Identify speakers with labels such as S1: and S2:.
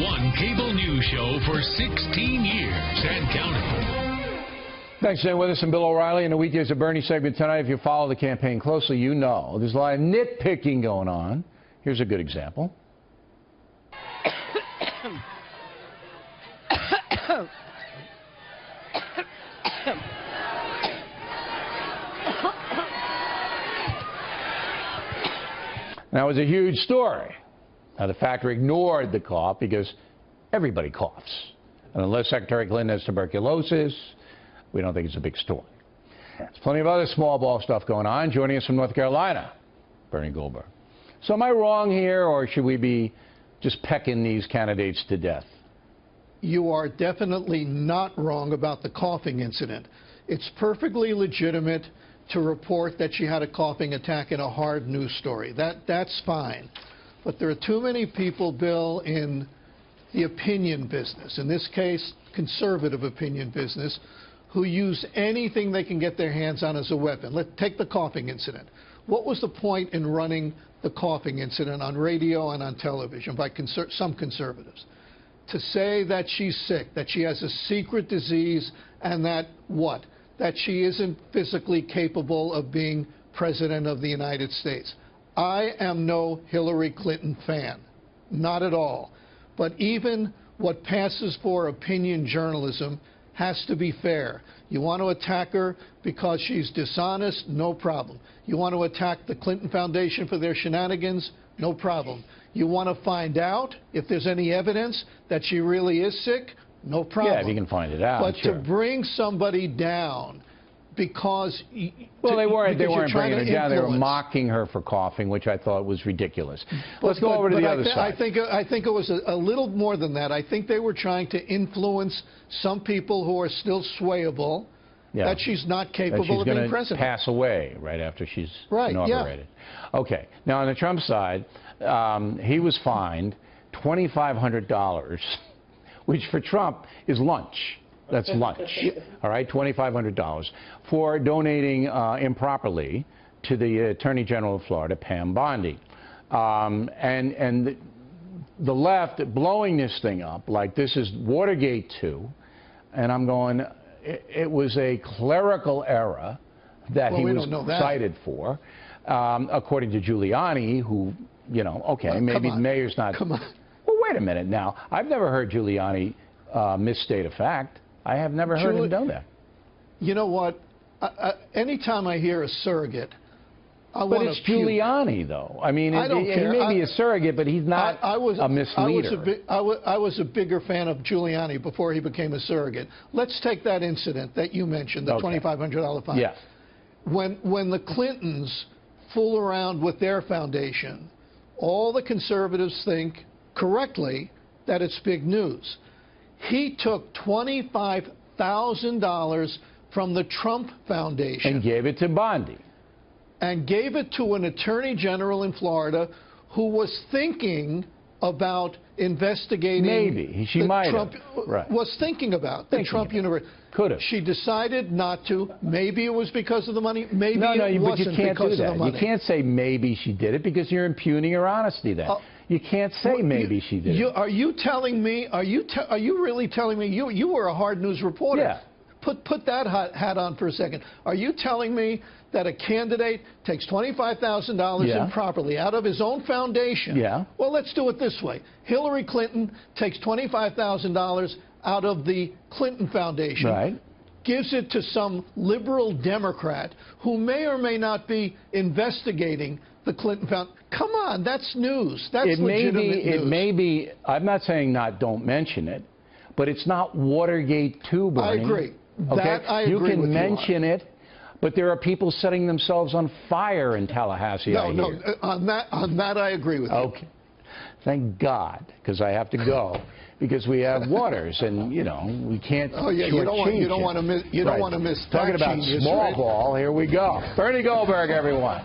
S1: #1 cable news show for 16 years and counting.
S2: Thanks for staying with us. I'm Bill O'Reilly. In the Weekdays of Bernie segment tonight, if you follow the campaign closely, you know there's a lot of nitpicking going on. Here's a good example. That was a huge story. Now, the factor ignored the cough because everybody coughs. And unless Secretary Clinton has tuberculosis, we don't think it's a big story. There's plenty of other small ball stuff going on. Joining us from North Carolina, Bernie Goldberg. So am I wrong here, or should we be just pecking these candidates to death?
S3: You are definitely not wrong about the coughing incident. It's perfectly legitimate to report that she had a coughing attack in a hard news story. That's fine. But there are too many people, Bill, in the opinion business, in this case, conservative opinion business, who use anything they can get their hands on as a weapon. Let's take the coughing incident. What was the point in running the coughing incident on radio and on television by some conservatives? To say that she's sick, that she has a secret disease, and that what? That she isn't physically capable of being president of the United States. I am no Hillary Clinton fan, not at all. But even what passes for opinion journalism has to be fair. You want to attack her because she's dishonest? No problem. You want to attack the Clinton Foundation for their shenanigans? No problem. You want to find out if there's any evidence that she really is sick? No problem.
S2: Yeah, if you can find it out.
S3: But
S2: sure.
S3: To bring somebody down because...
S2: Well, they weren't bringing her down. They were mocking her for coughing, which I thought was ridiculous. Let's go over to the other side.
S3: I think it was a little more than that. I think they were trying to influence some people who are still swayable, that she's not capable of being president.
S2: She's going to pass away right after she's inaugurated. Yeah. Okay. Now, on the Trump side, he was fined $2,500, which for Trump is lunch. That's lunch. All right, $2,500 for donating improperly to the Attorney General of Florida, Pam Bondi. And the left blowing this thing up like this is Watergate 2. And I'm going, it was a clerical error that he was cited for, according to Giuliani, who, you know, okay, maybe the mayor's not.
S3: Come on.
S2: Well, wait a minute now. I've never heard Giuliani misstate a fact. I have never heard him do that.
S3: You know what? Anytime I hear a surrogate, I want to
S2: But it's Giuliani, though. I mean, he may be a surrogate, but he's not a misleader.
S3: I was a bigger fan of Giuliani before he became a surrogate. Let's take that incident that you mentioned, the $2,500 fine.
S2: Yeah.
S3: When the Clintons fool around with their foundation, all the conservatives think, correctly, that it's big news. He took $25,000 from the Trump Foundation.
S2: And gave it to Bondi.
S3: And gave it to an attorney general in Florida who was thinking about investigating.
S2: Maybe. She might
S3: Trump
S2: have. Right.
S3: Was thinking about the Trump University.
S2: Could have.
S3: She decided not to. Maybe it was because of the money. Maybe
S2: it
S3: wasn't
S2: but you can't
S3: because
S2: do that.
S3: of the money.
S2: You can't say maybe she did it because you're impugning her honesty then. You can't say maybe she did it.
S3: Are you telling me, are you really telling me, you were a hard news reporter.
S2: Yeah.
S3: Put that hat on for a second. Are you telling me that a candidate takes $25,000 improperly out of his own foundation?
S2: Yeah.
S3: Well, let's do it this way. Hillary Clinton takes $25,000 out of the Clinton Foundation.
S2: Right.
S3: Gives it to some liberal Democrat who may or may not be investigating the Clinton Foundation. Come on, that's news. That's legitimate news.
S2: It may be, I'm not saying don't mention it, but it's not Watergate 2, Bernie.
S3: I agree.
S2: Okay?
S3: That I agree with you on.
S2: You can mention it, but there are people setting themselves on fire in Tallahassee, I hear.
S3: No, on that I agree with you.
S2: Okay. Thank God, because I have to go. Because we have waters, and you know we can't.
S3: Oh yeah, you don't want to miss. You don't want to miss.
S2: Talking about small ball. Here we go. Bernie Goldberg, everyone.